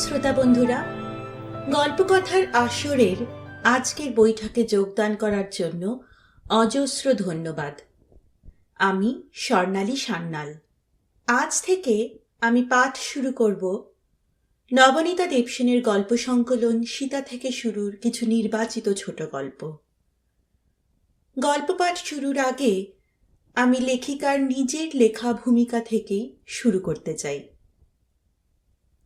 শ্রোতা বন্ধুরা, গল্পকথার আসরের আজকের বৈঠকে যোগদান করার জন্য অজস্র ধন্যবাদ। আমি স্বর্ণালী সান্যাল। আজ থেকে আমি পাঠ শুরু করব নবনীতা দেবসেনের গল্প সংকলন সীতা থেকে শুরুর কিছু নির্বাচিত ছোট গল্প। গল্প পাঠ শুরুর আগে আমি লেখিকার নিজের লেখা ভূমিকা থেকেই শুরু করতে চাই,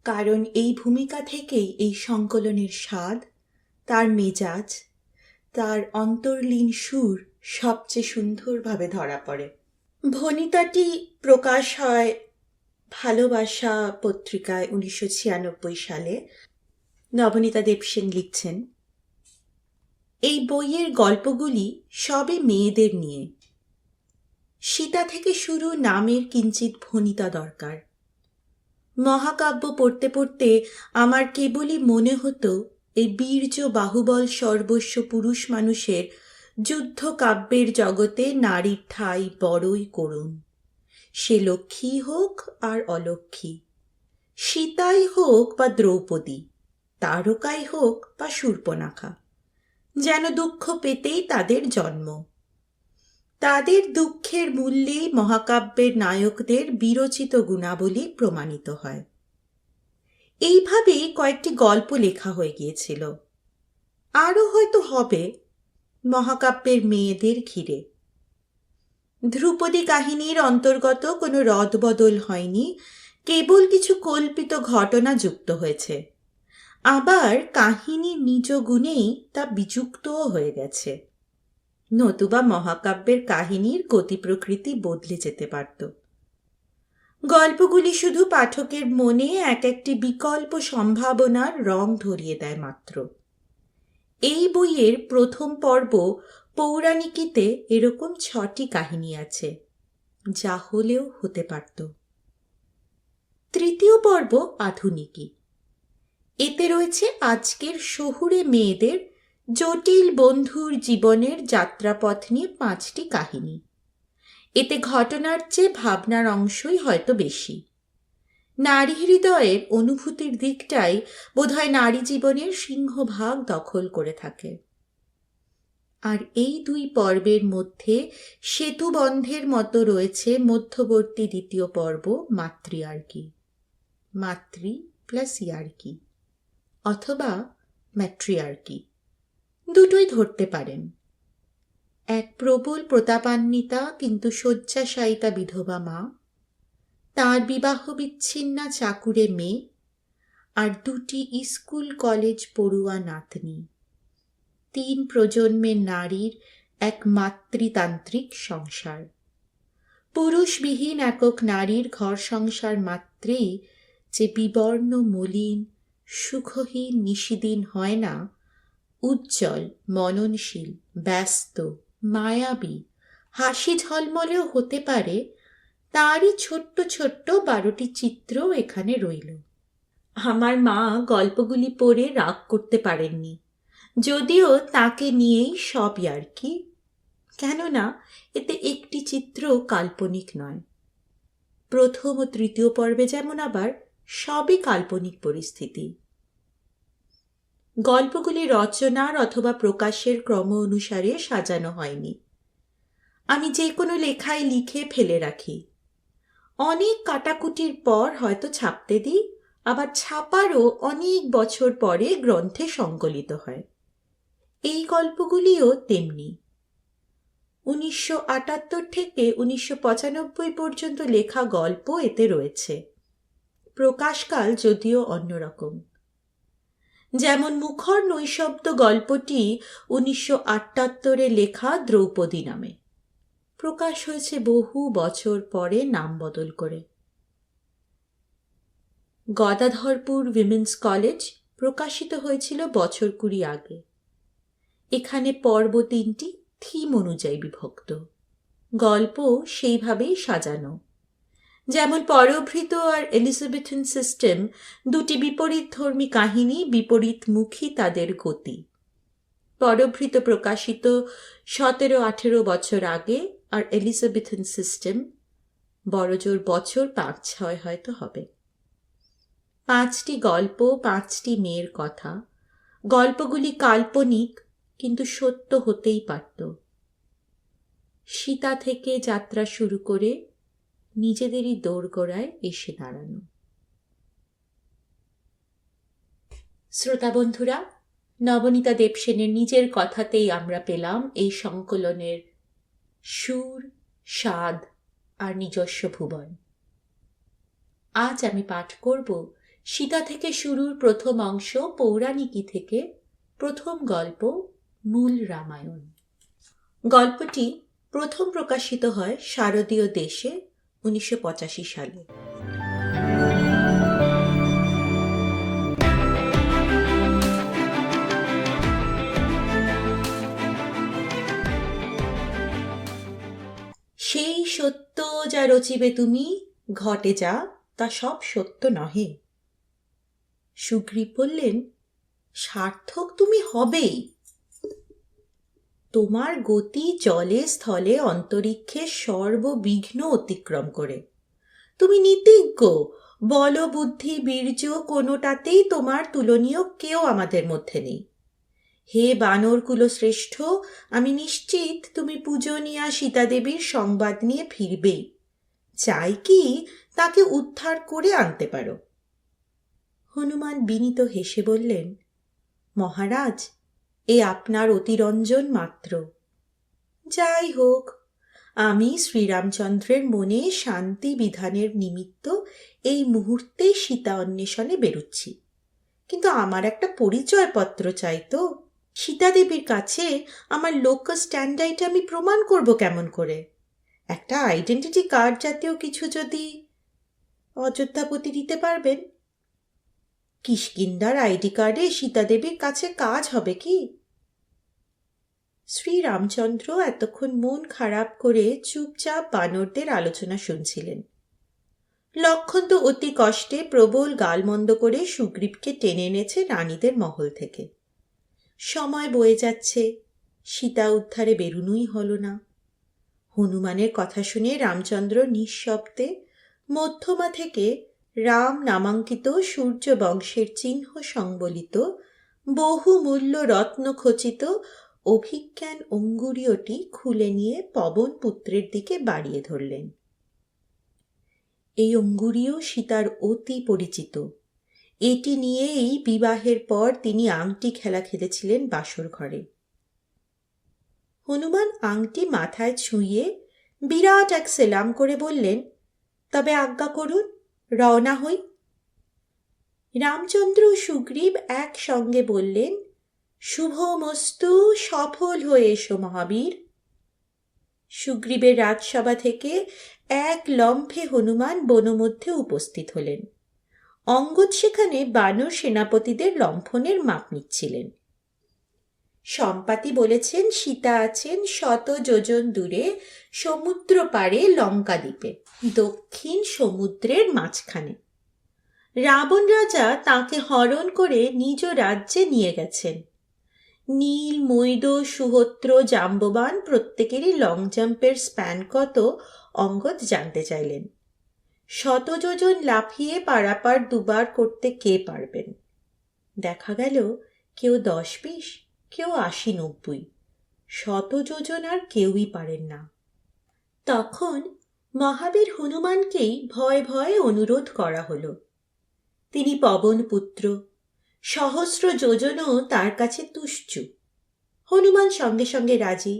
কারণ এই ভূমিকা থেকেই এই সংকলনের স্বাদ, তার মেজাজ, তার অন্তর্লীন সুর সবচেয়ে সুন্দরভাবে ধরা পড়ে। ভণিতাটি প্রকাশ হয় ভালোবাসা পত্রিকায় 1996 সালে। নবনীতা দেবসেন লিখছেন, এই বইয়ের গল্পগুলি সবে মেয়েদের নিয়ে। সীতা থেকে শুরু নামের কিঞ্চিত ভণিতা দরকার। মহাকাব্য পড়তে পড়তে আমার কেবলই মনে হতো এই বীর্য বাহুবল সর্বস্ব পুরুষ মানুষের যুদ্ধ কাব্যের জগতে নারীর ঠাঁই বড়ই করুণ। সে লক্ষ্মী হোক আর অলক্ষ্মী, সীতাই হোক বা দ্রৌপদী, তারকাই হোক বা শূর্পণখা, যেন দুঃখ পেতেই তাদের জন্ম। তাদের দুঃখের মূল্যেই মহাকাব্যের নায়কদের বিরচিত গুণাবলী প্রমাণিত হয়। এইভাবেই কয়েকটি গল্প লেখা হয়ে গিয়েছিল, আরও হয়তো হবে মহাকাব্যের মেয়েদের ঘিরে। ধ্রুপদী কাহিনীর অন্তর্গত কোনো রদবদল হয়নি, কেবল কিছু কল্পিত ঘটনা যুক্ত হয়েছে। আবার কাহিনীর নিজ গুণেই তা বিযুক্তও হয়ে গেছে, নতুবা মহাকাব্যের কাহিনীর গতি প্রকৃতি বদলে যেতে পারত। গল্পগুলি শুধু পাঠকের মনে এক একটি বিকল্প সম্ভাবনার রং ধরিয়ে দেয় মাত্র। এই বইয়ের প্রথম পর্ব পৌরাণিকীতে এরকম 6টি কাহিনী আছে, যা হলেও হতে পারত। তৃতীয় পর্ব আধুনিকী। এতে রয়েছে আজকের শহুরে মেয়েদের জটিল বন্ধুর জীবনের যাত্রাপথ নিয়ে 5টি কাহিনী। এতে ঘটনার চেয়ে ভাবনার অংশই হয়তো বেশি। নারী হৃদয়ের অনুভূতির দিকটাই বোধহয় নারী জীবনের সিংহভাগ দখল করে থাকে। আর এই 2 পর্বের মধ্যে সেতুবন্ধের মতো রয়েছে মধ্যবর্তী দ্বিতীয় পর্ব মাতৃয়ার্কি, মাতৃ প্লাস ইয়ার্কি, অথবা ম্যাট্রিয়ার্কি, দুটোই ধরতে পারেন। এক প্রবল প্রতাপান্বিতা কিন্তু শয্যাশায়িতা বিধবা মা, তাঁর বিবাহ বিচ্ছিন্না চাকুরে মেয়ে, আর 2টি স্কুল কলেজ পড়ুয়া নাতনি। 3 প্রজন্মের নারীর এক মাতৃতান্ত্রিক সংসার। পুরুষবিহীন একক নারীর ঘর সংসার মাত্রেই যে বিবর্ণ মলিন সুখহীন নিশিদিন হয় না, উজ্জ্বল মননশীল ব্যস্ত মায়াবী হাসি ঝলমলেও হতে পারে, তারই ছোট্ট ছোট্ট 12টি চিত্রও এখানে রইল। আমার মা গল্পগুলি পড়ে রাগ করতে পারেননি, যদিও তাকে নিয়েই সব ইয়ার্কি, কেননা এতে একটি চিত্র কাল্পনিক নয়। প্রথম ও তৃতীয় পর্বে যেমন আবার সবই কাল্পনিক পরিস্থিতি। গল্পগুলি রচনার অথবা প্রকাশের ক্রম অনুসারে সাজানো হয়নি। আমি যে কোনো লেখায় লিখে ফেলে রাখি, অনেক কাটাকুটির পর হয়তো ছাপতে দিই, আবার ছাপারও অনেক বছর পরে গ্রন্থে সংকলিত হয়। এই গল্পগুলিও তেমনি। 1978 থেকে 1995 পর্যন্ত লেখা গল্প এতে রয়েছে, প্রকাশকাল যদিও অন্যরকম। যেমন মুখর নৈশব্দ গল্পটি 1978 লেখা দ্রৌপদী নামে, প্রকাশ হয়েছে বহু বছর পরে নাম বদল করে। গদাধরপুর উইমেন্স কলেজ প্রকাশিত হয়েছিল বছর 20 আগে। এখানে পর্ব 3টি থিম অনুযায়ী বিভক্ত, গল্প সেইভাবেই সাজানো। যেমন পরভৃত আর এলিজাবেথন সিস্টেম 2টি বিপরীতধর্মী কাহিনী, বিপরীতমুখী তাদের গতি। পরভৃত প্রকাশিত 17-18 বছর আগে, আর এলিজাবেথন সিস্টেম বড়জোর বছর 5-6 হয়তো হবে। 5টি গল্প, 5টি মেয়ের কথা। গল্পগুলি কাল্পনিক, কিন্তু সত্য হতেই পারত। সীতা থেকে যাত্রা শুরু করে নিজেদেরই দোরগোড়ায় এসে দাঁড়ানো। শ্রোতা বন্ধুরা, নবনীতা দেবসেনের নিজের কথাতেই আমরা পেলাম এই সংকলনের সুর, স্বাদ আর নিজস্ব ভুবন। আজ আমি পাঠ করব সীতা থেকে শুরুর প্রথম অংশ, পৌরাণিকী থেকে প্রথম গল্প, মূল রামায়ণ। গল্পটি প্রথম প্রকাশিত হয় শারদীয় দেশে 1985 সালে। সেই সত্য যা রচিবে তুমি, ঘটে যা তা সব সত্য নহে। সুগ্রীব বললেন, সার্থক তুমি হবেই। তোমার গতি জলে স্থলে অন্তরিক্ষের সর্ববিঘ্ন অতিক্রম করে। তুমি নীতিজ্ঞ, বল বুদ্ধি বীর্য কোনোটাতেই তোমার তুলনীয় কেউ আমাদের মধ্যে নেই। হে বানর কুলশ্রেষ্ঠ, আমি নিশ্চিত তুমি পূজনীয়া সীতাদেবীর সংবাদ নিয়ে ফিরবেই। চাই কি তাকে উদ্ধার করে আনতে পারো। হনুমান বিনীত হেসে বললেন, মহারাজ, এ আপনার অতিরঞ্জন মাত্র। যাই হোক, আমি শ্রীরামচন্দ্রের মনে শান্তি বিধানের নিমিত্ত এই মুহূর্তে সীতা অন্বেষণে বেরুচ্ছি। কিন্তু আমার একটা পরিচয়পত্র চাই তো। সীতাদেবীর কাছে আমার লোকাল স্ট্যান্ডার্ড আমি প্রমাণ করব কেমন করে? একটা আইডেন্টিটি কার্ড জাতীয় কিছু যদি অযোধ্যাপতি দিতে পারবেন। কিষ্কিন্ধার আইডি কার্ডে সীতাদেবীর কাছে কাজ হবে কি? শ্রীরামচন্দ্র এতক্ষণ মন খারাপ করে চুপচাপ বানরদের আলোচনা শুনছিলেন। লক্ষণ তো অতি কষ্টে প্রবল গালমন্দ করে সুগ্রীবকে টেনে এনেছে রানীদের মহল থেকে। সময় বয়ে যাচ্ছে, সীতা উদ্ধারে বেরুনোই হল না। হনুমানের কথা শুনে রামচন্দ্র নিঃশব্দে মধ্যমা থেকে রাম নামাঙ্কিত সূর্য বংশের চিহ্ন সংবলিত বহুমূল্য রত্ন খচিত অভিজ্ঞান অঙ্গুরীয়টি খুলে নিয়ে পবন পুত্রের দিকে বাড়িয়ে ধরলেন। এই অঙ্গুরীয় সীতার অতি পরিচিত। এটি নিয়েই বিবাহের পর তিনি আংটি খেলা খেলেছিলেন বাসর ঘরে। হনুমান আংটি মাথায় ছুঁয়ে বিরাট এক সেলাম করে বললেন, তবে আজ্ঞা করুন, রওনা হই। রামচন্দ্র ও সুগ্রীব একসঙ্গে বললেন, শুভমস্তু, সফল হয়ে এসো মহাবীর। সুগ্রীবের রাজসভা থেকে এক লম্ফে হনুমান বনমধ্যে উপস্থিত হলেন। অঙ্গদ সেখানে বানর সেনাপতিদের লম্ফনের মাপ নিচ্ছিলেন। সম্পাতি বলেছেন, সীতা আছেন 100 যোজন দূরে সমুদ্র পাড়ে লঙ্কা দ্বীপে, দক্ষিণ সমুদ্রের মাঝখানে। রাবণ রাজা তাকে হরণ করে নিজ রাজ্যে নিয়ে গেছেন। নীল, মৈদ, সুহোত্র, জাম্ববান প্রত্যেকেরই লং জাম্পের স্প্যান কত অঙ্গদ জানতে চাইলেন। 100 যোজন লাফিয়ে পারাপার দুবার করতে কে পারবেন? দেখা গেল কেউ 10-20, কেউ 80-90, 100 যোজন আর কেউই পারেন না। তখন মহাবীর হনুমানকেই ভয় ভয়ে অনুরোধ করা হলো। তিনি পবন পুত্র, 100 যোজনও তার কাছে তুচ্ছ। হনুমান সঙ্গে সঙ্গে রাজি।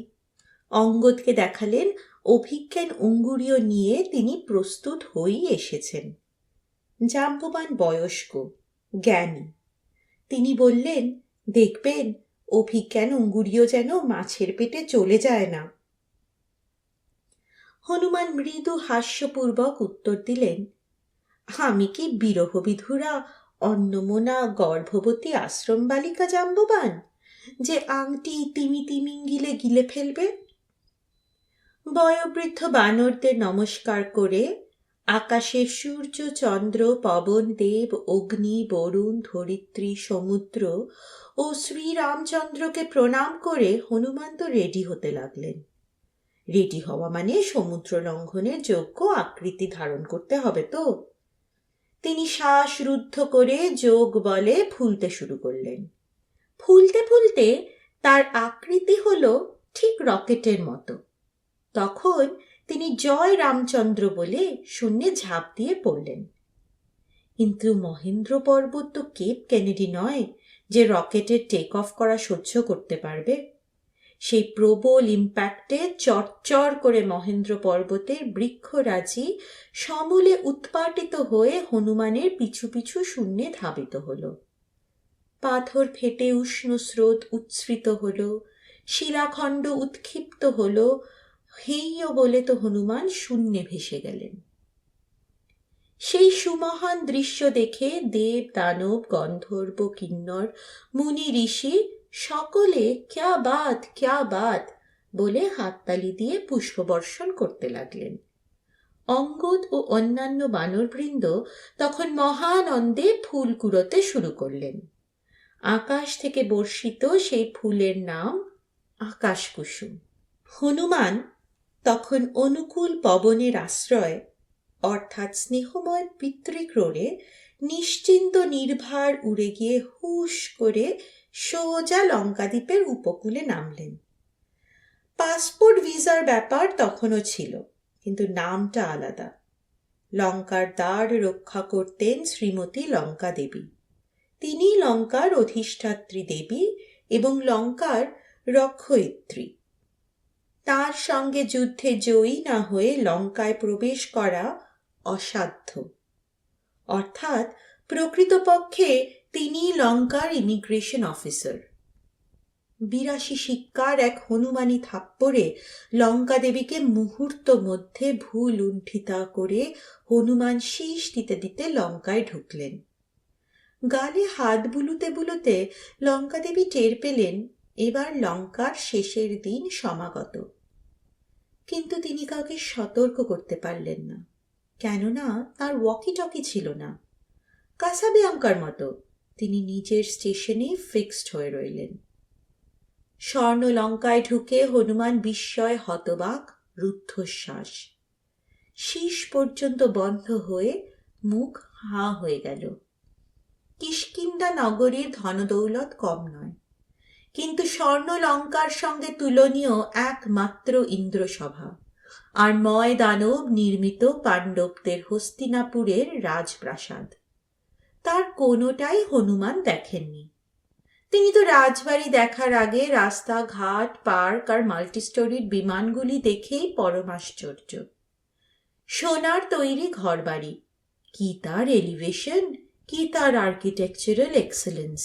অঙ্গদকে দেখালেন অভিজ্ঞান অঙ্গুরীয় নিয়ে তিনি প্রস্তুত হয়েই এসেছেন। জাম্ববান বয়স্ক, জ্ঞানী। তিনি বললেন, দেখবেন অভিজ্ঞান অঙ্গুরীয় যেন মাছের পেটে চলে যায় না। হনুমান মৃদু হাস্যপূর্বক উত্তর দিলেন, আমি কি বিরহবিধুরা অন্নমনা গর্ভবতী আশ্রম বালিকা জাম্ববান, যে আংটি তিমি তিমিঙ্গিলে গিলে ফেলবে? বয়োবৃদ্ধ বানরদের নমস্কার করে আকাশের সূর্য, চন্দ্র, পবন দেব, অগ্নি, বরুণ, ধরিত্রী, সমুদ্র ও শ্রীরামচন্দ্রকে প্রণাম করে হনুমান তো রেডি হতে লাগলেন। রেডি হওয়া মানে সমুদ্র লঙ্ঘনের যোগ্য আকৃতি ধারণ করতে হবে তো। তিনি শ্বাস রুদ্ধ করে যোগ বলে ফুলতে শুরু করলেন। ফুলতে ফুলতে তার আকৃতি হলো ঠিক রকেটের মতো। তখন তিনি জয় রামচন্দ্র বলে শূন্যে ঝাঁপ দিয়ে পড়লেন। কিন্তু মহেন্দ্র পর্বত তো কেপ কেনেডি নয় যে রকেটের টেক অফ করা সহ্য করতে পারবে। সেই প্রবল ইম্প্যাক্টে চরচর করে মহেন্দ্র পর্বতের বৃক্ষরাজি সমূলে উৎপাটিত হয়ে হনুমানের পিছু পিছু শূন্যে ধাবিত হল। পাথর ফেটে উষ্ণ স্রোত উচ্ছ্রিত হল, শিলাখণ্ড উৎক্ষিপ্ত হল, হেইয় বলে তো হনুমান শূন্যে ভেসে গেলেন। সেই সুমহান দৃশ্য দেখে দেব দানব গন্ধর্ব কিন্নর মুনি ঋষি সকলে ক্যা বাত বলে হাততালি দিয়ে পুষ্পবর্ষণ করতে লাগলেন। অঙ্গদ ও অন্যান্য বানরবৃন্দ তখন মহানন্দে ফুল কুড়োতে শুরু করলেন। আকাশ থেকে বর্ষিত সেই ফুলের নাম আকাশ কুসুম। হনুমান তখন অনুকূল পবনের আশ্রয় অর্থাৎ স্নেহময় পিতৃক্রোড়ে নিশ্চিন্ত নির্ভার উড়ে গিয়ে হুশ করে সোজা লঙ্কাদ্বীপের উপকূলে নামলেন। পাসপোর্ট ভিসার ব্যাপার তখনও ছিল, কিন্তু নামটা আলাদা। লঙ্কার দ্বার রক্ষা করতেন শ্রীমতী লঙ্কা দেবী। তিনি লঙ্কার অধিষ্ঠাত্রী দেবী এবং লঙ্কার রক্ষয়িত্রী। তার সঙ্গে যুদ্ধে জয়ী না হয়ে লঙ্কায় প্রবেশ করা অসাধ্য। অর্থাৎ প্রকৃতপক্ষে তিনি লঙ্কার ইমিগ্রেশন অফিসার। ৮২ শিক্কার এক হনুমানি থাপ্পড়ে লঙ্কা দেবীকে মুহূর্ত মধ্যে ভুলুণ্ঠিতা করে হনুমান শীষ দিতে দিতে লঙ্কায় ঢুকলেন। গালে হাত বুলুতে বুলুতে লঙ্কা দেবী টের পেলেন এবার লঙ্কার শেষের দিন সমাগত। কিন্তু তিনি কাউকে সতর্ক করতে পারলেন না, কেননা তার ওয়াকি টকি ছিল না। কাসাবিয়াঙ্কার মতো তিনি নিজের স্টেশনে ফিক্সড হয়ে রইলেন। স্বর্ণ লঙ্কায় ঢুকে হনুমান বিস্ময় হতবাক, রুদ্ধশ্বাস। শীষ পর্যন্ত বন্ধ হয়ে মুখ হাঁ হয়ে গেল। কিষ্কিন্ধা নগরীর ধনদৌলত কম নয়, কিন্তু স্বর্ণ লঙ্কার সঙ্গে তুলনীয় একমাত্র ইন্দ্রসভা আর ময় দানব নির্মিত পাণ্ডবদের হস্তিনাপুরের রাজপ্রাসাদ। তার কোনোটাই হনুমান দেখেননি। তিনি তো রাজবাড়ি দেখার আগে রাস্তাঘাট, পার্ক আর মাল্টিস্টোরির বিমানগুলি দেখেই পরমাশ্চর্য। সোনার তৈরি ঘরবাড়ি, কি তার এলিভেশন, কি তার আর্কিটেকচারাল এক্সেলেন্স!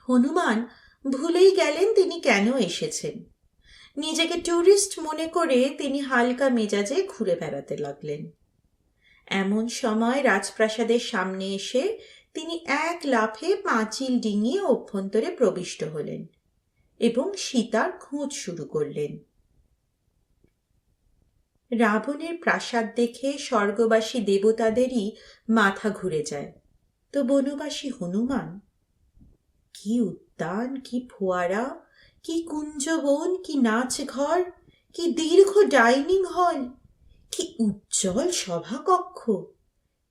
হনুমান ভুলেই গেলেন তিনি কেন এসেছেন। নিজেকে ট্যুরিস্ট মনে করে তিনি হালকা মেজাজে ঘুরে বেড়াতে লাগলেন। এমন সময় রাজপ্রাসাদের সামনে এসে তিনি এক লাফে পাঁচিল ডিঙিয়ে অভ্যন্তরে প্রবিষ্ট হলেন এবং সীতার খোঁজ শুরু করলেন। রাবণের প্রাসাদ দেখে স্বর্গবাসী দেবতাদেরই মাথা ঘুরে যায়, তো বনবাসী হনুমান! কি উদ্যান, কি ফোয়ারা, কি কুঞ্জবন, কি নাচ ঘর, কি দীর্ঘ ডাইনিং হল, কি উজ্জ্বল সভাকক্ষ,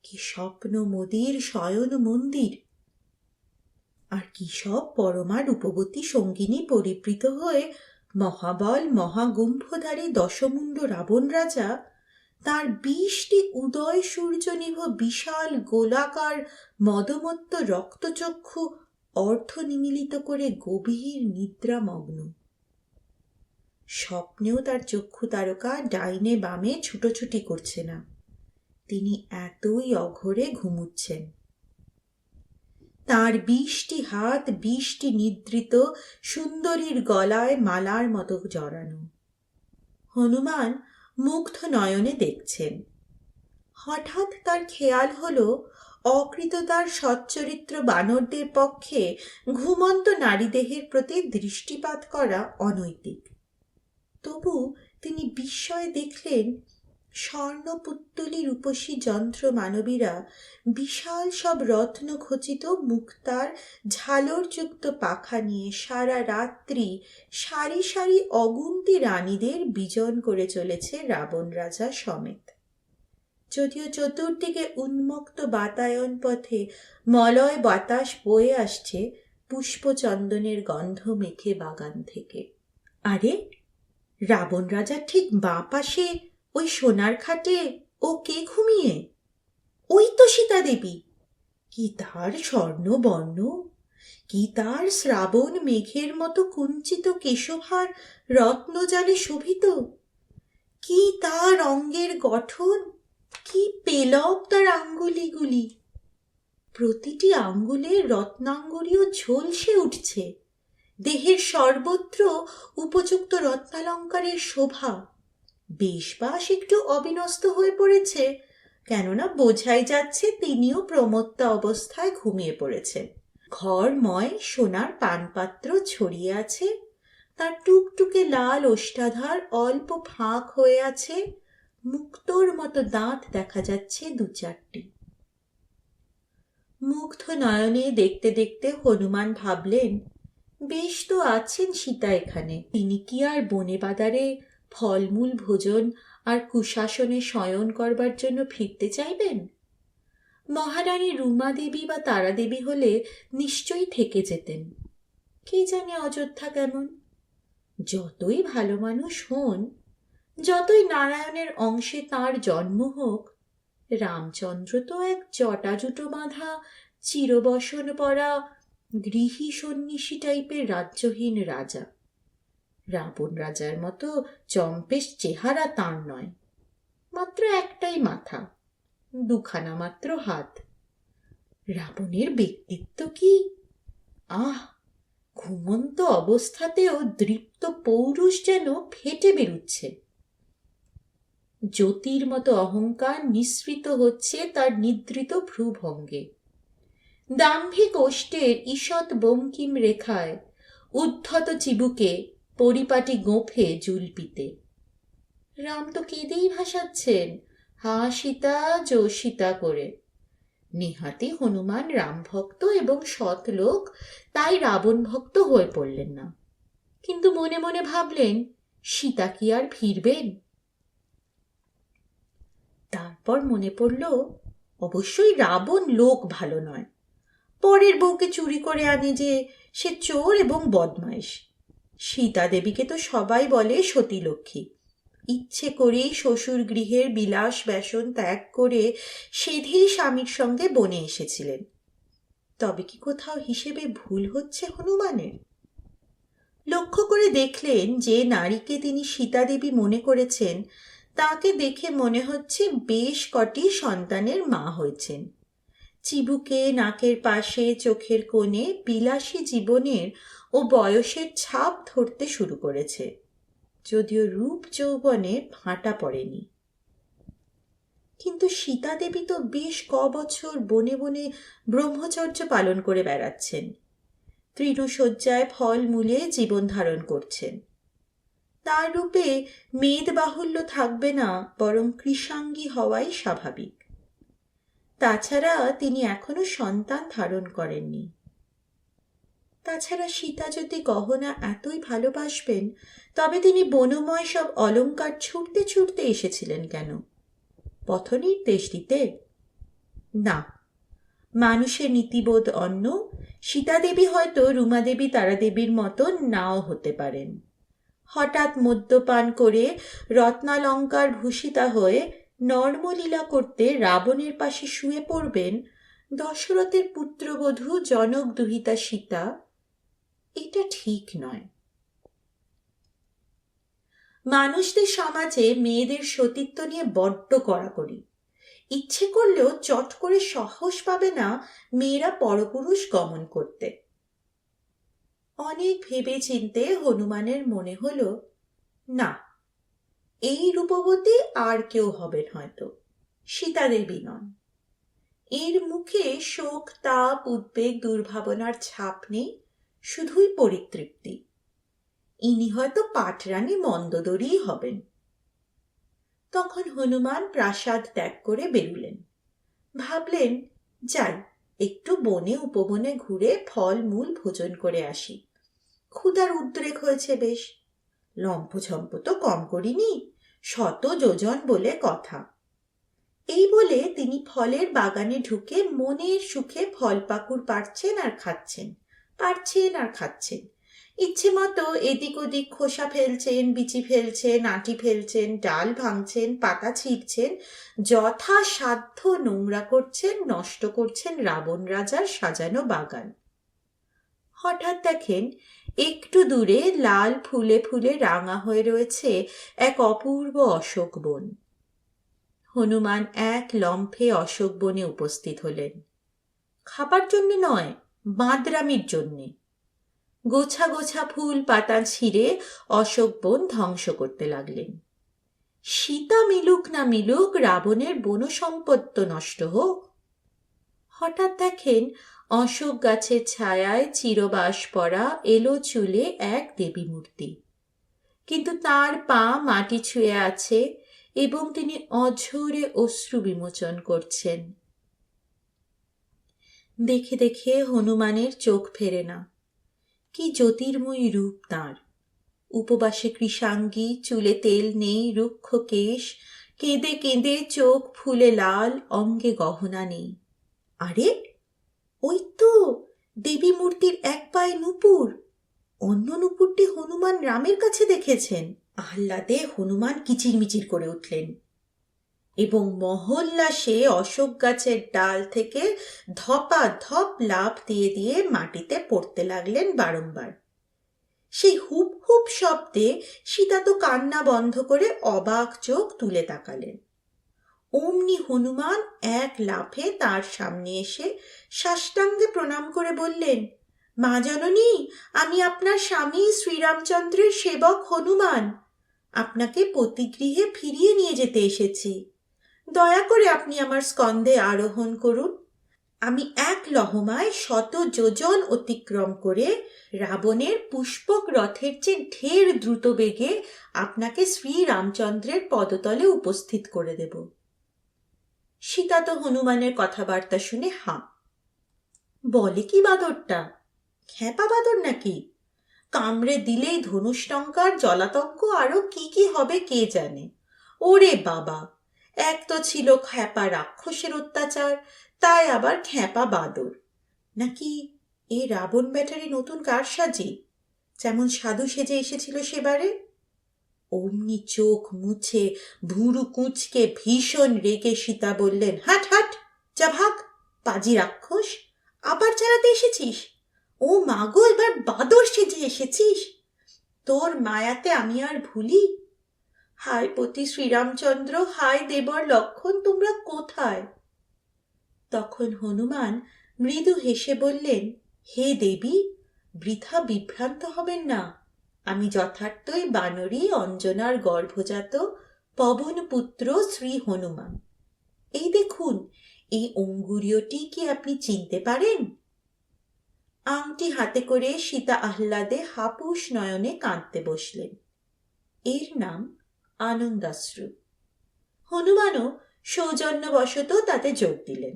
কি স্বপ্ন মদির শয়ন মন্দির, আর কি সব পরমা রূপবতী সঙ্গিনী পরিবৃত হয়ে মহাবল মহাগুম্ফধারী দশমুণ্ড রাবণ রাজা তার ২০টি উদয় সূর্যনিভ বিশাল গোলাকার মদমত্ত রক্তচক্ষু অর্ধনিমীলিত করে গভীর নিদ্রামগ্ন। স্বপ্নেও তার চক্ষু তারকা ডাইনে বামে ছুটোছুটি করছে না, তিনি এতই অঘোরে ঘুমুচ্ছেন। তার ২০টি হাত ২০টি নিদ্রিত সুন্দরীর গলায় মালার মতো জড়ানো। হনুমান মুগ্ধ নয়নে দেখছেন। হঠাৎ তার খেয়াল হলো অকৃতদার সচ্চরিত্র বানরদের পক্ষে ঘুমন্ত নারীদেহের প্রতি দৃষ্টিপাত করা অনৈতিক। তবু তিনি বিস্ময়ে দেখলেন স্বর্ণপুত্তলী রূপসী যন্ত্র মানবীরা বিশাল সব রত্নখচিত মুক্তার ঝালরযুক্ত পাখা নিয়ে সারা রাত্রি সারি সারি অগুন্তি রানীদের বিজন করে চলেছে রাবণ রাজা সমেত। যদিও চতুর্দিকে উন্মুক্ত বাতায়ন পথে মলয় বাতাস বয়ে আসছে পুষ্পচন্দনের গন্ধ মেখে বাগান থেকে। আরে, রাবণ রাজার ঠিক বাঁ পাশে ওই সোনার খাটে ও কে ঘুমিয়ে? ওই তো সীতা দেবী। কি তার স্বর্ণবর্ণ, কি তার শ্রাবণ মেঘের মতো কুঞ্চিত কেশভার রত্নজালে শোভিত, কি তার অঙ্গের গঠন, কি পেলব তার আঙ্গুলিগুলি। প্রতিটি আঙ্গুলে রত্নাঙ্গুরীও ঝলসে উঠছে, দেহের সর্বত্র উপযুক্ত রত্নালঙ্কারের শোভা। বেশবাস একটু অবিন্যস্ত হয়ে পড়েছে, কেননা বোঝাই যাচ্ছে তিনিও প্রমত্তা অবস্থায় ঘুমিয়ে পড়েছেন। ঘরময় সোনার পানপাত্র ছড়িয়ে আছে, তার টুকটুকে লাল ওষ্ঠাধার অল্প ফাঁক হয়ে আছে, মুক্তোর মতো দাঁত দেখা যাচ্ছে দু চারটি। মুগ্ধ নয়নে দেখতে দেখতে হনুমান ভাবলেন, বেশ তো আছেন সীতা এখানে, তিনি কি আর বনে বাদারে ফলমূল ভোজন আর কুশাসনে শয়ন করবার জন্য ফিরতে চাইবেন? মহারানী রুমা দেবী বা তারা দেবী হলে নিশ্চয়ই থেকে যেতেন। কে জানে অযোধ্যা কেমন? যতই ভালো মানুষ হন, যতই নারায়ণের অংশে তার জন্ম হোক, রামচন্দ্র তো এক জটাজুটো বাঁধা চিরবসন পরা গৃহী সন্ন্যাসী টাইপের রাজ্যহীন রাজা। রাবণ রাজার মতো চম্পেশ চেহারা তাঁর নয়, মাত্র একটাই মাথা, দুখানা মাত্র হাত। রাবণের ব্যক্তিত্ব কি! আহ, ঘুমন্ত অবস্থাতেও দৃপ্ত পৌরুষ যেন ফেটে বেরুচ্ছে। জ্যোতির মতো অহংকার নিঃসৃত হচ্ছে তার নিদ্রিত ভ্রুভঙ্গে। দাম্ভিক ওষ্ঠের ঈষৎ বঙ্কিম রেখায় উদ্ধত চিবুকে পরিপাটি গোঁফে জুলপিতে। রাম তো কেঁদেই ভাসাচ্ছেন, হা সীতা যো সীতা করে। নেহাতি হনুমান রাম ভক্ত এবং সৎ লোক, তাই রাবণ ভক্ত হয়ে পড়লেন না, কিন্তু মনে মনে ভাবলেন, সীতা কি আর ফিরবেন? তারপর মনে পড়ল, অবশ্যই রাবণ লোক ভালো নয়, পরের বউকে চুরি করে আনে যে, সে চোর এবং বদমাইশ। সীতা দেবীকে তো সবাই বলে সতীলক্ষ্মী। ইচ্ছে করেই শ্বশুর গৃহের বিলাস ব্যসন ত্যাগ করে সেধেই স্বামীর সঙ্গে বনে এসেছিলেন। তবে কি কোথাও হিসেবে ভুল হচ্ছে হনুমানের? লক্ষ্য করে দেখলেন, যে নারীকে তিনি সীতা দেবী মনে করেছেন, তাকে দেখে মনে হচ্ছে বেশ কটি সন্তানের মা হয়েছেন। চিবুকে, নাকের পাশে, চোখের কোণে বিলাসী জীবনের ও বয়সের ছাপ ধরতে শুরু করেছে, যদিও রূপ যৌবনে ভাঁটা পড়েনি। কিন্তু সীতা দেবী তো বেশ বছর বনে বনে ব্রহ্মচর্য পালন করে বেড়াচ্ছেন, তৃণশয্যায় ফল মূলে জীবন ধারণ করছেন। তার রূপে মেদ বাহুল্য থাকবে না, বরং কৃষাঙ্গী হওয়াই স্বাভাবিক। তাছাড়া তিনি এখনো সন্তান ধারণ করেননি। তাছাড়া সীতা যদি গহনা এতই ভালোবাসবেন, তবে তিনি বনময় সব অলংকার ছুটতে ছুটতে এসেছিলেন কেন? পথনির্দেশ দিতে? না, মানুষের নীতিবোধ অন্য। সীতা দেবী হয়তো রুমা দেবী তারা দেবীর মতো নাও হতে পারেন। হঠাৎ মদ্যপান করে রত্নালঙ্কার ভূষিতা হয়ে নর্মলীলা করতে রাবণের পাশে শুয়ে পড়বেন দশরথের পুত্রবধূ জনক দুহিতা সীতা, এটা ঠিক নয়। মানুষদের সমাজে মেয়েদের সতীত্ব নিয়ে বড্ড কড়াকড়ি। ইচ্ছে করলেও চট করে সাহস পাবে না মেয়েরা পরপুরুষ গমন করতে। অনেক ভেবে চিনতে হনুমানের মনে হলো, না, এই রূপবতী আর কেউ হবেন হয়তো, সীতা দেবী নন। এর মুখে শোক, তাপ, উদ্বেগ, দুর্ভাবনার ছাপ নেই, শুধুই পরিতৃপ্তি। ইনি হয়তো পাটরানী মন্দোদরী হবেন। তখন হনুমান প্রাসাদ ত্যাগ করে বেরুলেন। ভাবলেন, যাই, একটু বনে উপবনে ঘুরে ফল মূল ভোজন করে আসি। ক্ষুধার উদ্রেক হয়েছে বেশ। লম্ফঝম্প তো কম করিনি, 100 যোজন বলে কথা। এই বলে তিনি ফলের বাগানে ঢুকে মনের সুখে ফল পাকুড় পাড়ছেন আর খাচ্ছেন, পাড়ছেন আর খাচ্ছেন। ইচ্ছে মতো এদিক ওদিক খোসা ফেলছেন, বিচি ফেলছেন, আঁটি ফেলছেন, ডাল ভাঙছেন, পাতা ছিঁড়ছেন, যথাসাধ্য নোংরা করছেন, নষ্ট করছেন রাবণ রাজার সাজানো বাগান। হঠাৎ দেখেন একটু দূরে লাল ফুলে ফুলে রাঙা হয়ে রয়েছে এক অপূর্ব অশোক বন। হনুমান এক লম্ফে অশোক বনে উপস্থিত হলেন। খাবার জন্য নয়, বাঁদরামির জন্যে। গোছা গোছা ফুল পাতা ছিঁড়ে অশোক বন ধ্বংস করতে লাগলেন। সীতা মিলুক না মিলুক, রাবণের বনসম্পদ তো নষ্ট হোক। হঠাৎ দেখেন অশোক গাছের ছায়ায় চিরবাস পরা এলো চুলে এক দেবী মূর্তি, কিন্তু তার পা মাটি ছুঁয়ে আছে এবং তিনি অঝোরে অশ্রু বিমোচন করছেন। দেখে দেখে হনুমানের চোখ ফেরে না। কি জ্যোতির্ময়ী রূপ তাঁর! উপবাসে কৃশাঙ্গী, চুলে তেল নেই, রুক্ষ কেশ, কেঁদে কেঁদে চোখ ফুলে লাল, অঙ্গে গহনা নেই। আরে, ওই তো দেবী মূর্তির এক পায়ে নূপুর। অন্য নূপুরটি হনুমান রামের কাছে দেখেছেন। আহ্লাদে হনুমান কিচিরমিচির করে উঠলেন এবং মহোল্লাসে অশোক গাছের ডাল থেকে ধপাধপ লাফ দিয়ে দিয়ে মাটিতে পড়তে লাগলেন বারংবার। সেই হুপ হুপ শব্দে সীতা তো কান্না বন্ধ করে অবাক চোখ তুলে তাকালেন। অমনি হনুমান এক লাফে তার সামনে এসে সাষ্টাঙ্গে প্রণাম করে বললেন, মা জননী, আমি আপনার স্বামী শ্রীরামচন্দ্রের সেবক হনুমান। আপনাকে পতিগৃহে ফিরিয়ে নিয়ে যেতে এসেছি। দয়া করে আপনি আমার স্কন্ধে আরোহণ করুন। আমি এক লহমায় 100 যোজন অতিক্রম করে রাবণের পুষ্পক রথের চেয়ে ঢের দ্রুত বেগে আপনাকে শ্রীরামচন্দ্রের পদতলে উপস্থিত করে দেব। সীতা তো হনুমানের কথাবার্তা শুনে হাঁ। বলে কি বাদরটা? খ্যাপা বাদর নাকি? কামড়ে দিলেই ধনুষ্টঙ্কার, জলাতঙ্ক, আরো কি কি হবে কে জানে। ওরে বাবা, এক তো ছিল খ্যাপা রাক্ষসের অত্যাচার, তাই আবার খ্যাপা বাদর। নাকি এ রাবণ ব্যাটারি নতুন কারসাজি, যেমন সাধু সেজে এসেছিল সেবারে? অমনি চোখ মুছে ভুরু কুঁচকে ভীষণ রেগে সীতা বললেন, হাট হাট, যা ভাগ, পাজি রাক্ষস! আবার চালাতে এসেছিস? ও মাগো, এবার বাদর সেজে এসেছিস? তোর মায়াতে আমি আর ভুলি? হায় পতি শ্রীরামচন্দ্র, হায় দেবর লক্ষণ, তোমরা কোথায়? তখন হনুমান মৃদু হেসে বললেন, হে দেবী, বৃথা বিভ্রান্ত হবেন না। আমি যথার্থই বানরী অঞ্জনার গর্ভজাত পবনপুত্র শ্রী হনুমান। এই দেখুন, এই অঙ্গুরীয়টি কি আপনি চিনতে পারেন? আংটি হাতে করে সীতা আহ্লাদে হাপুস নয়নে কাঁদতে বসলেন। এর নাম আনন্দাশ্রু। হনুমানও সৌজন্যবশত তাতে যোগ দিলেন।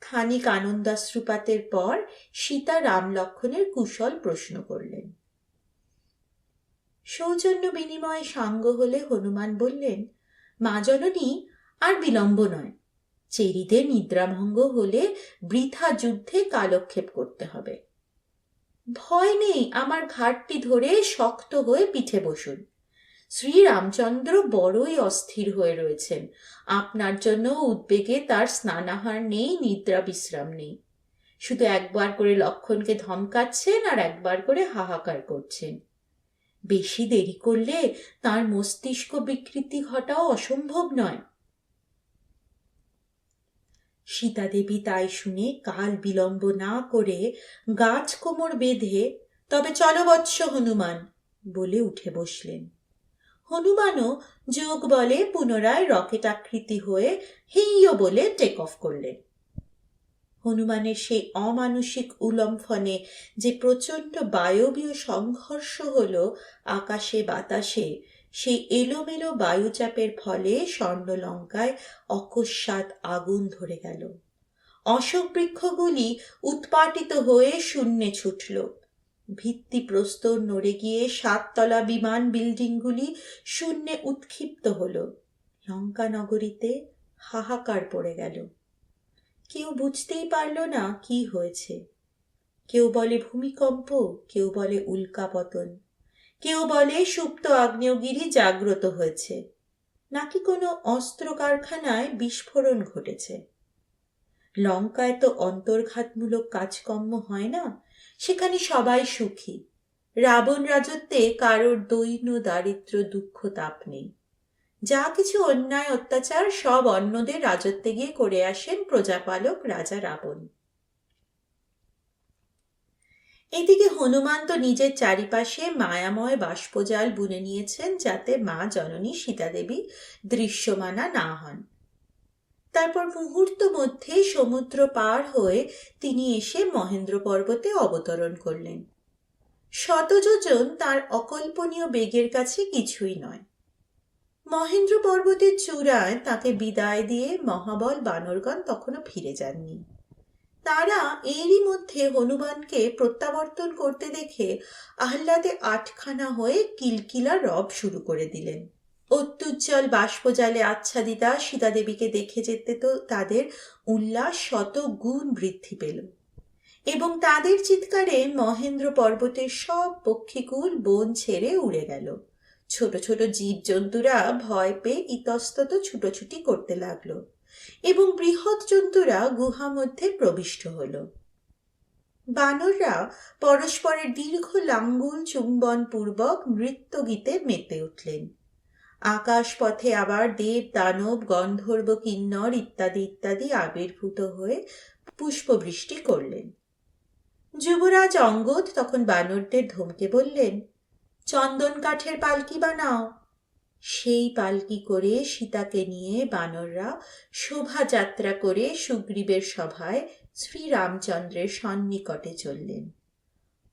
খানিক আনন্দাশ্রুপাতের পর সীতা রাম লক্ষণের কুশল প্রশ্ন করলেন। সৌজন্য বিনিময়ে সাঙ্গ হলে হনুমান বললেন, মা জননী, আর বিলম্ব নয়। চেরিদের নিদ্রাভঙ্গ হলে বৃথা যুদ্ধে কালক্ষেপ করতে হবে। ভয় নেই, আমার ঘাটটি ধরে শক্ত হয়ে পিঠে বসুন। শ্রীরামচন্দ্র বড়ই অস্থির হয়ে রয়েছেন। আপনার জন্য উদ্বেগে তার স্নানাহার নেই, নিদ্রা বিশ্রাম নেই। শুধু একবার করে লক্ষণকে ধমকাচ্ছেন আর একবার করে হাহাকার করছেন। বেশি দেরি করলে তার মস্তিষ্ক বিকৃতি ঘটাও অসম্ভব নয়। সীতাদেবী তাই শুনে কাল বিলম্ব না করে গাছ কোমর বেঁধে, তবে চলো বৎস হনুমান, বলে উঠে বসলেন। হনুমানও যোগ বলে পুনরায় রকেট আকৃতি হয়ে হেইয় বলে টেক অফ করলেন। হনুমানের সেই অমানসিক উলম্ফনে যে প্রচণ্ড বায়বীয় সংঘর্ষ হল আকাশে বাতাসে, সেই এলোমেলো বায়ুচাপের ফলে স্বর্ণলঙ্কায় অকস্মাৎ আগুন ধরে গেল। অশোক বৃক্ষগুলি উৎপাটিত হয়ে শূন্যে ছুটল। ভিত্তিপ্রস্তর নড়ে গিয়ে 7 তলা বিমান বিল্ডিংগুলি শূন্যে উৎক্ষিপ্ত হল। লঙ্কা নগরীতে হাহাকার পড়ে গেল। কেউ বুঝতেই পারল না কি হয়েছে। কেউ বলে ভূমিকম্প, কেউ বলে উল্কাপতন, কেউ বলে সুপ্ত আগ্নেয়গিরি জাগ্রত হয়েছে, নাকি কোনো অস্ত্র কারখানায় বিস্ফোরণ ঘটেছে। লঙ্কায় তো অন্তর্ঘাতমূলক কাজকর্ম হয় না, সেখানে সবাই সুখী। রাবণ রাজত্বে কারোর দৈন্য দারিদ্র দুঃখ তাপ নেই। যা কিছু অন্যায় অত্যাচার সব অন্যদের রাজত্বে গিয়ে করে আসেন প্রজাপালক রাজা রাবণ। এদিকে হনুমান তো নিজের চারিপাশে মায়াময় বাষ্পজাল বুনে নিয়েছেন, যাতে মা জননী সীতাদেবী দৃশ্যমানা না হন। তারপর মুহূর্ত মধ্যে সমুদ্র পার হয়ে তিনি এসে মহেন্দ্র পর্বতে অবতরণ করলেন। শতযোজন তার অকল্পনীয় বেগের কাছে কিছুই নয়। মহেন্দ্র পর্বতের চূড়ায় তাকে বিদায় দিয়ে মহাবল বানরগণ তখনও ফিরে যাননি। তারা এরই মধ্যে হনুমানকে প্রত্যাবর্তন করতে দেখে আহ্লাদে আটখানা হয়ে কিলকিলা রব শুরু করে দিলেন। অত্যুজ্জ্বল বাষ্পজালে আচ্ছাদিতা সীতাদেবীকে দেখে যেতে তো তাদের উল্লাস শত গুণ বৃদ্ধি পেল, এবং তাদের চিৎকারে মহেন্দ্র পর্বতের সব পক্ষীকুল বন ছেড়ে উড়ে গেল। ছোট ছোট জীবজন্তুরা ভয় পেয়ে ইতস্তত ছুটোছুটি করতে লাগলো, এবং বৃহৎ জন্তুরা গুহা মধ্যে প্রবিষ্ট হল। বানররা পরস্পরের দীর্ঘ লাঙ্গুল চুম্বন পূর্বক নৃত্যগীতে মেতে উঠলেন। আকাশ পথে আবার দেব দানব গন্ধর্ব কিন্নর ইত্যাদি ইত্যাদি আবির্ভূত হয়ে পুষ্পবৃষ্টি করলেন। যুবরাজ অঙ্গদ তখন বানরদের ধমকে বললেন, চন্দন কাঠের পালকি বানাও। সেই পালকি করে সীতাকে নিয়ে বানররা শোভাযাত্রা করে সুগ্রীবের সভায় শ্রীরামচন্দ্রের সন্নিকটে চললেন।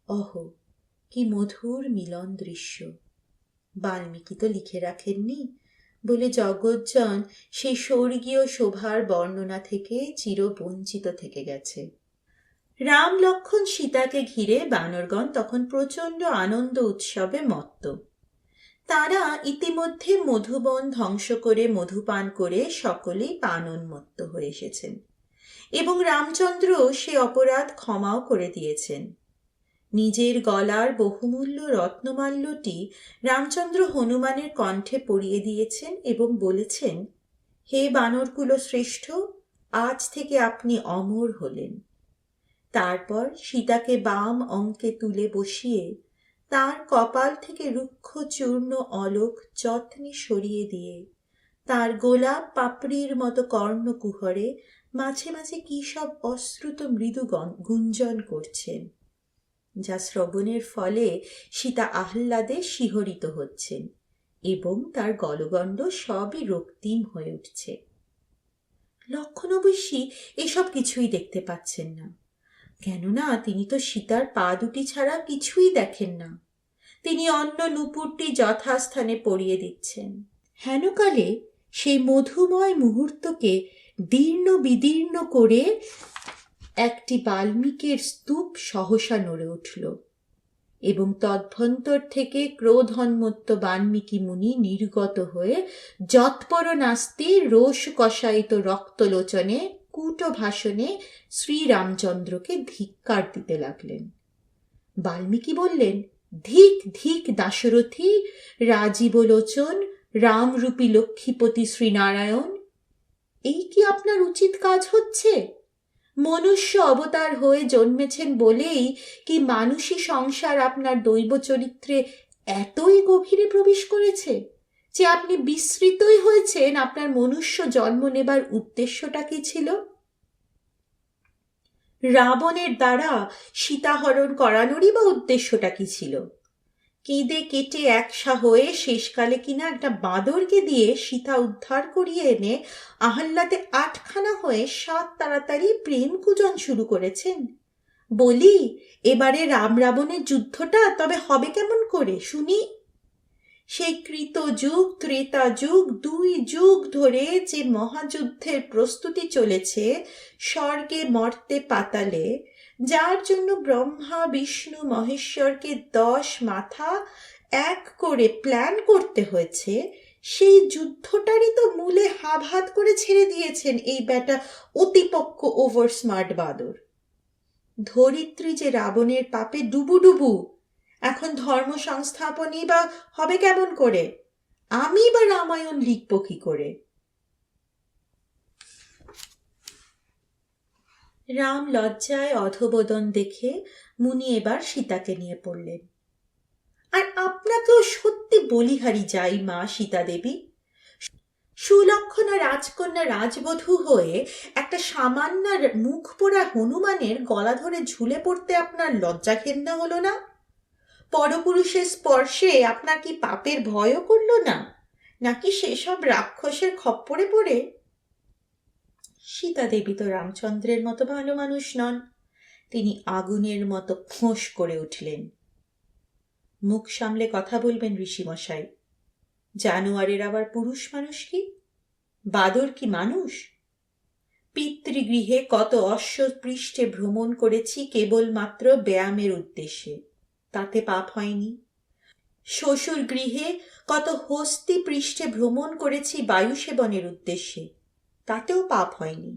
অহ, কি মধুর মিলন দৃশ্য! বাল্মীকি তো লিখে রাখেননি বলে জগজ্জন সেই স্বর্গীয় শোভার বর্ণনা থেকে চিরবঞ্চিত থেকে গেছে। রাম লক্ষ্মণ সীতাকে ঘিরে বানরগণ তখন প্রচণ্ড আনন্দ উৎসবে মত্ত। তারা ইতিমধ্যে মধুবন ধ্বংস করে মধুপান করে সকলেই পানোন্মত্ত হয়ে এসেছেন, এবং রামচন্দ্র সে অপরাধ ক্ষমাও করে দিয়েছেন। নিজের গলার বহুমূল্য রত্নমাল্যটি রামচন্দ্র হনুমানের কণ্ঠে পরিয়ে দিয়েছেন এবং বলেছেন, হে বানরকুল শ্রেষ্ঠ, আজ থেকে আপনি অমর হলেন। তারপর সীতাকে বাম অঙ্কে তুলে বসিয়ে তার কপাল থেকে রুক্ষ চূর্ণ অলোক যত্নে সরিয়ে দিয়ে তার গোলাপ পাপড়ির মতো কর্ণকুহরে মাঝে মাঝে কি সব অশ্রুত মৃদু গুঞ্জন করছেন, যা শ্রবণের ফলে সীতা আহ্লাদে শিহরিত হচ্ছেন এবং তার গলগণ্ড সবই রক্তিম হয়ে উঠছে। লক্ষ্মণ অবশ্যই এসব কিছুই দেখতে পাচ্ছেন না, কেননা তিনি তো সীতার পা দুটি ছাড়া কিছুই দেখেন না। তিনি অন্য নূপুরটি যথাস্থানে পরিয়ে দিচ্ছেন। হেনকালে সেই মধুময় মুহূর্তকে দীর্ণ বিদীর্ণ করে একটি বাল্মীকের স্তূপ সহসা নড়ে উঠল, এবং তদ্ভন্তর থেকে ক্রোধন্মত্ত বাল্মীকি মুনি নির্গত হয়ে যৎপর নাস্তি রোষ কষায়িত রক্তলোচনে কূট ভাষণে শ্রীরামচন্দ্রকে ধিক্কার দিতে লাগলেন। বাল্মীকি বললেন, ধিক ধিক দাশরথী, রাজীব লোচন, রামরূপী লক্ষ্মীপতি শ্রীনারায়ণ, এই কি আপনার উচিত কাজ হচ্ছে? মনুষ্য অবতার হয়ে জন্মেছেন বলেই কি মানুষী সংসার আপনার দৈব চরিত্রে এতই গভীরে প্রবেশ করেছে যে আপনি বিস্মৃতই হয়েছেন আপনার মনুষ্য জন্ম নেবার উদ্দেশ্যটা কি ছিল? রাবণের দ্বারা সীতাহরণ করানোরই বা উদ্দেশ্যটা কি ছিল? কেঁদে কেটে একসা হয়ে শেষকালে কিনা একটা বাঁদরকে দিয়ে সীতা উদ্ধার করিয়ে এনে আহ্লাদে আটখানা হয়ে সাত তাড়াতাড়ি প্রেম কুজন শুরু করেছেন। বলি, এবারে রাম রাবণের যুদ্ধটা তবে হবে কেমন করে শুনি? সেই কৃত যুগ ত্রেতা যুগ 2 যুগ ধরে যে মহাযুদ্ধের প্রস্তুতি চলেছে স্বর্গে মর্তে পাতালে, যার জন্য ব্রহ্মা বিষ্ণু মহেশ্বরকে 10 মাথা এক করে প্ল্যান করতে হয়েছে, সেই যুদ্ধটারই তো মূলে হাত করে ছেড়ে দিয়েছেন এই ব্যাটা অতিপক্ষ ওভার স্মার্ট বাদর। ধরিত্রী যে রাবণের পাপে ডুবু, এখন ধর্ম সংস্থাপনই বা হবে কেমন করে? আমি বা রামায়ণ লিখব কি করে? রাম লজ্জায় অধোবদন দেখে মুনি এবার সীতাকে নিয়ে পড়লেন। আর আপনাকেও সত্যি বলিহারি যাই মা সীতা দেবী। সুলক্ষণা রাজকন্যা রাজবধূ হয়ে একটা সামান্য মুখ পোড়া হনুমানের গলা ধরে ঝুলে পড়তে আপনার লজ্জা ঘেন্না হলো না? পরপুরুষের স্পর্শে আপনার কি পাপের ভয়ও করল না? নাকি সেসব রাক্ষসের খপ্পরে পড়ে? সীতা দেবী তো রামচন্দ্রের মতো ভালো মানুষ নন। তিনি আগুনের মতো ফোঁস করে উঠলেন। মুখ সামলে কথা বলবেন ঋষিমশাই। জানোয়ারের আবার পুরুষ মানুষ কি? বাদর কি মানুষ? পিতৃগৃহে কত অশ্বপৃষ্ঠে ভ্রমণ করেছি কেবলমাত্র ব্যায়ামের উদ্দেশ্যে, তাতে পাপ হয়নি। শ্বশুর গৃহে কত হস্তি পৃষ্ঠে ভ্রমণ করেছি বায়ু সেবনের উদ্দেশ্যে, তাতেও পাপ হয়নি।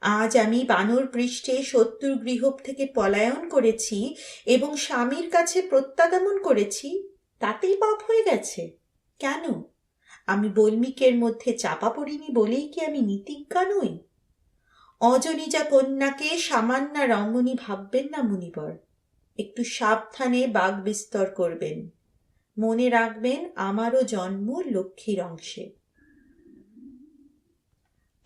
আজ আমি বানর পৃষ্ঠে শত্রুর গৃহ থেকে পলায়ন করেছি এবং স্বামীর কাছে প্রত্যাগমন করেছি, তাতেই পাপ হয়ে গেছে। কেন? আমি বল্মিকের মধ্যে চাপা পড়িনি বলেই কি আমি নীতিজ্ঞা নই? অজনিজা কন্যাকে সামান্য রমণী ভাববেন না মুনিবর। একটু সাবধানে বাগ বিস্তর করবেন। মনে রাখবেন আমারও জন্ম লক্ষ্মীর অংশে।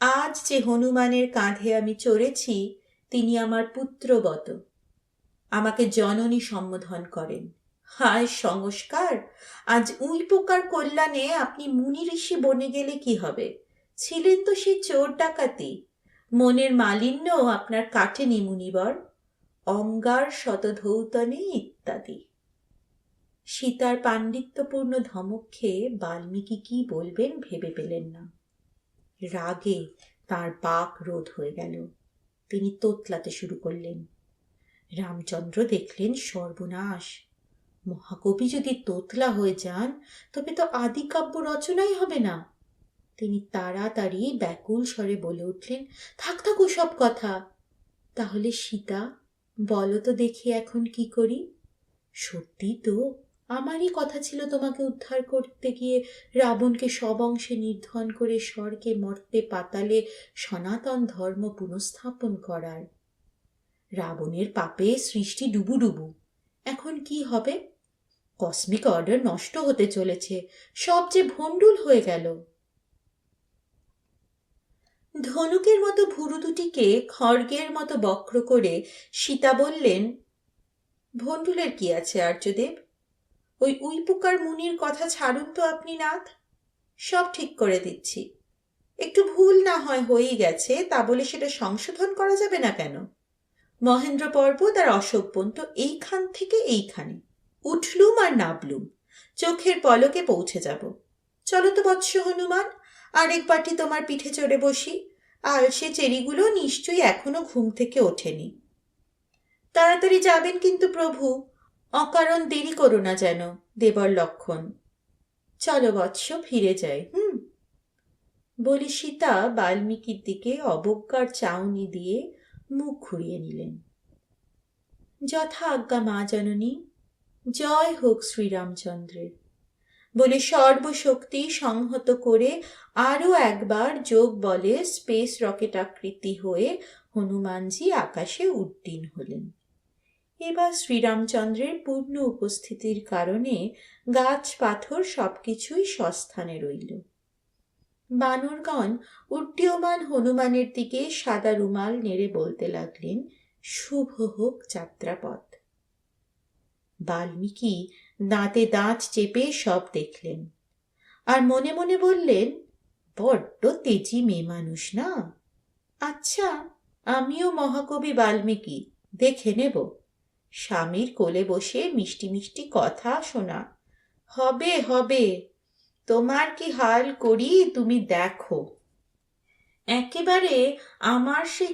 আজ যে হনুমানের কাঁধে আমি চড়েছি তিনি আমার পুত্রবত, আমাকে জননী সম্বোধন করেন। হায় সংস্কার! আজ উইপোকার কল্যাণে আপনি মুনি ঋষি বনে গেলে কি হবে? ছিলেন তো সেই চোর ডাকাতি। মনের মালিন্য আপনার কাটেনি মুনিবর। অঙ্গার শতধৌতনে ইত্যাদি। সীতার পাণ্ডিত্যপূর্ণ ধমক খেয়ে বাল্মীকি কি বলবেন ভেবে পেলেন না। রাগে তার বাক রোধ হয়ে গেল। তিনি তোতলাতে শুরু করলেন। রামচন্দ্র দেখলেন সর্বনাশ। মহাকবি যদি তোতলা হয়ে যান তবে তো আদিকাব্য রচনাই হবে না। তিনি তাড়াতাড়ি ব্যাকুল স্বরে বলে উঠলেন, থাক থাক ওসব কথা। তাহলে সীতা, বলো তো দেখি এখন কি করি? সত্যি তো আমারই কথা ছিল তোমাকে উদ্ধার করতে গিয়ে রাবণকে সব অংশে নির্ধন করে স্বর্গে মর্তে পাতালে সনাতন ধর্ম পুনঃস্থাপন করার। রাবণের পাপে সৃষ্টি ডুবু। এখন কি হবে? কসমিক অর্ডার নষ্ট হতে চলেছে, সব যে ভণ্ডুল হয়ে গেল। ধনুকের মতো ভুরু দুটিকে খড়গের মতো বক্র করে সীতা বললেন, ভণ্ডুলের কি আছে আর্যদেব? ওই উইপোকার মুনির কথা ছাড়ুন তো আপনি নাথ। সব ঠিক করে দিচ্ছি। একটু ভুল না হয় হয়েই গেছে, তা বলে সেটা সংশোধন করা যাবে না কেন? মহেন্দ্র পর্বত আর অশোকবন তো এইখান থেকে এইখানে, উঠলুম আর নাবলুম, চোখের পলকে পৌঁছে যাব। চলো তো বৎস হনুমান, আরেক বাটি তোমার পিঠে চড়ে বসি। আর সে চেরিগুলো নিশ্চয়ই এখনো ঘুম থেকে ওঠেনি। তাড়াতাড়ি যাবেন কিন্তু প্রভু, অকারণ দেরি করো না যেন, দেবর লক্ষণ। চলো বৎস, ফিরে যাই। বলি সীতা বাল্মীকির দিকে অবজ্ঞার চাউনি দিয়ে মুখ ঘুরিয়ে নিলেন। যথা আজ্ঞা মা জননী, জয় হোক শ্রীরামচন্দ্রের। বলে সর্বশক্তি সংহত করে আরও একবার যোগ বলে স্পেস রকেট আকৃতি হয়ে হনুমানজি আকাশে উড্ডীন হলেন। এবার শ্রীরামচন্দ্রের পূর্ণ উপস্থিতির কারণে গাছ পাথর সবকিছুই সস্থানে রইল। বানরগণ উড্ডীয়মান হনুমানের দিকে সাদা রুমাল নেড়ে বলতে লাগলেন, শুভ হোক যাত্রাপথ। বাল্মীকি দাঁতে দাঁত চেপে সব দেখলেন আর মনে মনে বললেন, বড্ড তেজি মেয়ে মানুষ না? আচ্ছা, আমিও মহাকবি বাল্মীকি, দেখে নেব। স্বামীর কোলে বসে মিষ্টি মিষ্টি কথা শোনা হবে হবে। তোমার কি হাল করি তুমি দেখো। একেবারে আমার সেই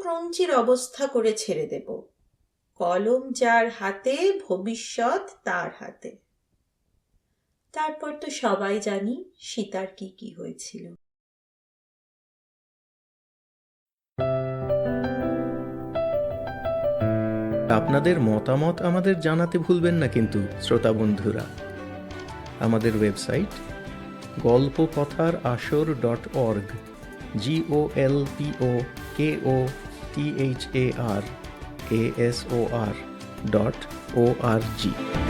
ক্রঞ্চির অবস্থা করে ছেড়ে দেব। কলম যার হাতে ভবিষ্যৎ তার হাতে। তারপর তো সবাই জানি সীতার কি কি হয়েছিল। আপনাদের মতামত আমাদের জানাতে ভুলবেন না কিন্তু শ্রোতা বন্ধুরা। আমাদের ওয়েবসাইট গল্পকথার আসর .org, GOLPOKOTHAR ASOR .org।